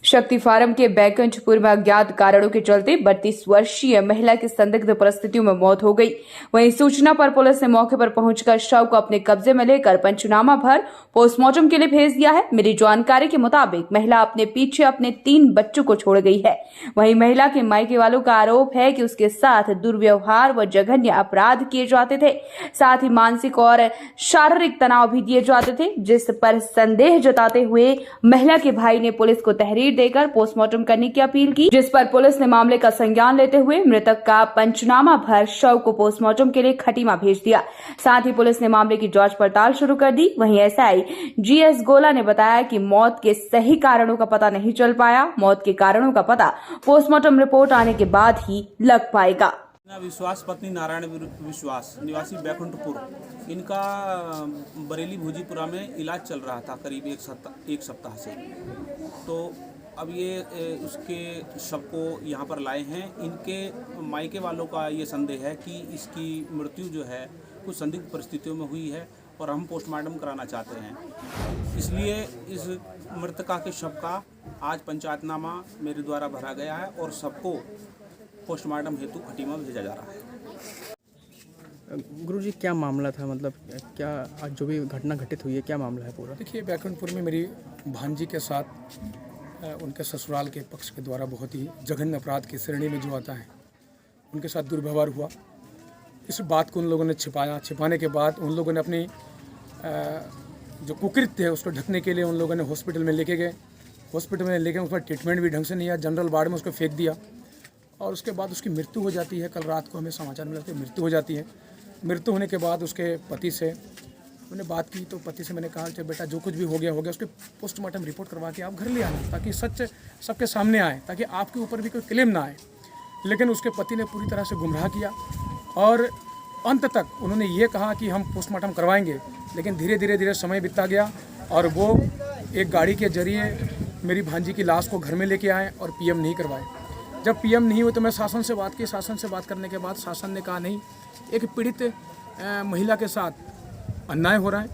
शक्ति फार्म के बैकुंठपुर में अज्ञात कारणों के चलते 32 वर्षीय महिला की संदिग्ध परिस्थितियों में मौत हो गई। वहीं सूचना पर पुलिस ने मौके पर पहुंचकर शव को अपने कब्जे में लेकर पंचनामा भर पोस्टमार्टम के लिए भेज दिया है। मिली जानकारी के मुताबिक महिला अपने पीछे अपने 3 बच्चों को छोड़ गई है। वहीं महिला के मायके वालों का आरोप है कि उसके साथ दुर्व्यवहार व जघन्य अपराध किए जाते थे, साथ ही मानसिक और शारीरिक तनाव भी दिए जाते थे, जिस पर संदेह जताते हुए महिला के भाई ने पुलिस को तहरीर देकर पोस्टमार्टम करने की अपील की, जिस पर पुलिस ने मामले का संज्ञान लेते हुए मृतक का पंचनामा भर शव को पोस्टमार्टम के लिए खटीमा भेज दिया। साथ ही पुलिस ने मामले की जांच पड़ताल शुरू कर दी। वहीं एसआई जीएस गोला ने बताया कि मौत के सही कारणों का पता नहीं चल पाया। मौत के कारणों का पता पोस्टमार्टम रिपोर्ट आने के बाद ही लग पाएगा। विश्वास पत्नी नारायण विश्वास निवासी बैकुंठपुर, इनका बरेली भूजीपुरा में इलाज चल रहा था करीब एक सप्ताह से। तो अब ये उसके शव को यहाँ पर लाए हैं। इनके मायके वालों का ये संदेह है कि इसकी मृत्यु जो है कुछ संदिग्ध परिस्थितियों में हुई है और हम पोस्टमार्टम कराना चाहते हैं। इसलिए इस मृतका के शव का आज पंचायतनामा मेरे द्वारा भरा गया है और सबको पोस्टमार्टम हेतु खटीमा भेजा जा रहा है। गुरुजी, क्या मामला था? मतलब क्या आज जो भी घटना घटित हुई है, क्या मामला है पूरा? देखिए, बैकुंठपुर में मेरी भांजी के साथ उनके ससुराल के पक्ष के द्वारा बहुत ही जघन्य अपराध की श्रेणी में जो आता है, उनके साथ दुर्व्यवहार हुआ। इस बात को उन लोगों ने छिपाने के बाद उन लोगों ने अपनी जो कुकृत्य है उसको ढकने के लिए उन लोगों ने हॉस्पिटल में लेके गए। हॉस्पिटल में लेके उस पर ट्रीटमेंट भी ढंग से नहीं आया, जनरल वार्ड में उसको फेंक दिया और उसके बाद उसकी मृत्यु हो जाती है। कल रात को हमें समाचार मिला कि मृत्यु हो जाती है। मृत्यु होने के बाद उसके पति से मैंने बात की, तो पति से मैंने कहा कि बेटा जो कुछ भी हो गया उसके पोस्टमार्टम रिपोर्ट करवा के आप घर ले आना, ताकि सच सबके सामने आए, ताकि आपके ऊपर भी कोई क्लेम ना आए। लेकिन उसके पति ने पूरी तरह से गुमराह किया और अंत तक उन्होंने ये कहा कि हम पोस्टमार्टम करवाएंगे, लेकिन धीरे धीरे समय बीतता गया और वो एक गाड़ी के जरिए मेरी भांजी की लाश को घर में लेके आए और पीएम नहीं करवाए। जब पीएम नहीं हुए तो मैं शासन से बात की। शासन से बात करने के बाद शासन ने कहा नहीं, एक पीड़ित महिला के साथ अन्याय हो रहा है,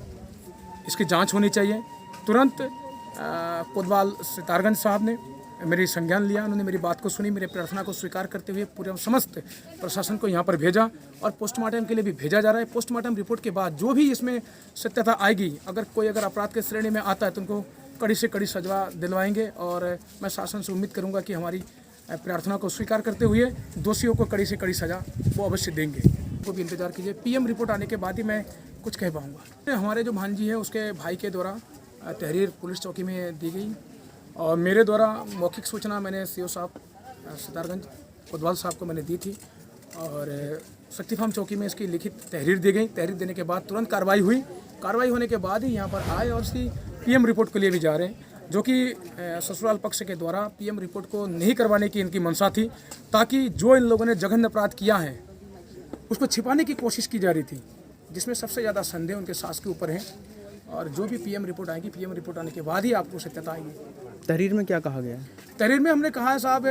इसकी जांच होनी चाहिए। तुरंत कोतवाल सितारगंज साहब ने मेरी संज्ञान लिया। उन्होंने मेरी बात को सुनी, मेरे प्रार्थना को स्वीकार करते हुए पूरे समस्त प्रशासन को यहाँ पर भेजा और पोस्टमार्टम के लिए भी भेजा जा रहा है। पोस्टमार्टम रिपोर्ट के बाद जो भी इसमें सत्यता आएगी, अगर अपराध के श्रेणी में आता है तो उनको कड़ी से कड़ी सजा दिलवाएंगे और मैं शासन से उम्मीद करूँगा कि हमारी प्रार्थना को स्वीकार करते हुए दोषियों को कड़ी से कड़ी सजा वो अवश्य देंगे। वो भी इंतजार कीजिए, पीएम रिपोर्ट आने के बाद ही मैं कुछ कह पाऊँगा। हमारे जो भांजी है उसके भाई के द्वारा तहरीर पुलिस चौकी में दी गई और मेरे द्वारा मौखिक सूचना मैंने सीओ साहब सितारगंज कोतवाल साहब को मैंने दी थी और शक्ति फार्म चौकी में इसकी लिखित तहरीर दी गई। तहरीर देने के बाद तुरंत कार्रवाई हुई। कार्रवाई होने के बाद ही यहाँ पर आए और इसकी पीएम रिपोर्ट के लिए भी जा रहे हैं, जो कि ससुराल पक्ष के द्वारा पीएम रिपोर्ट को नहीं करवाने की इनकी मंशा थी, ताकि जो इन लोगों ने जघन्य अपराध किया है उसको छिपाने की कोशिश की जा रही थी, जिसमें सबसे ज़्यादा संदेह उनके सास के ऊपर है। और जो भी पीएम रिपोर्ट आएगी, पीएम रिपोर्ट आने के बाद ही आपको सत्यता आएगी। तहरीर में क्या कहा गया है? तहरीर में हमने कहा है साहब,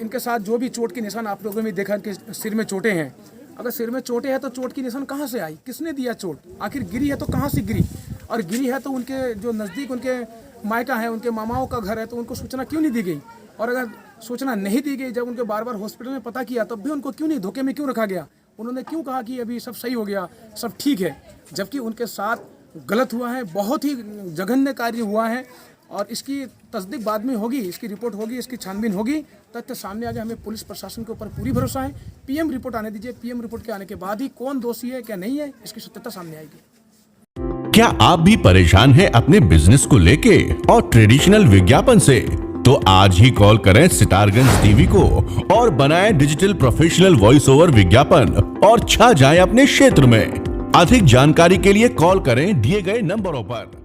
इनके साथ जो भी चोट के निशान आप लोगों ने देखा कि सिर में चोटें हैं। अगर सिर में चोटें हैं तो चोट की निशान कहाँ से आई, किसने दिया चोट, आखिर गिरी है तो कहाँ से गिरी, और गिरी है तो उनके जो नज़दीक उनके मायका है, उनके मामाओं का घर है, तो उनको सूचना क्यों नहीं दी गई? और अगर सूचना नहीं दी गई, जब उनको बार बार हॉस्पिटल में पता किया तब भी उनको क्यों नहीं धोखे में क्यों रखा गया? उन्होंने क्यों कहा कि अभी सब सही हो गया, सब ठीक है, जबकि उनके साथ गलत हुआ है, बहुत ही जघन्य कार्य हुआ है। और इसकी तस्दीक बाद में होगी, इसकी रिपोर्ट होगी, इसकी छानबीन होगी, तथ्य सामने आ गया। हमें पुलिस प्रशासन के ऊपर पूरी भरोसा है। पीएम रिपोर्ट आने दीजिए, पीएम रिपोर्ट के आने के बाद ही कौन दोषी है क्या नहीं है इसकी सत्यता सामने आएगी। क्या आप भी परेशान हैं अपने बिजनेस को लेके और ट्रेडिशनल विज्ञापन से? तो आज ही कॉल करें सितारगंज टीवी को और बनाएं डिजिटल प्रोफेशनल वॉइस ओवर विज्ञापन और छा जाएं अपने क्षेत्र में। अधिक जानकारी के लिए कॉल करें दिए गए नंबरों पर।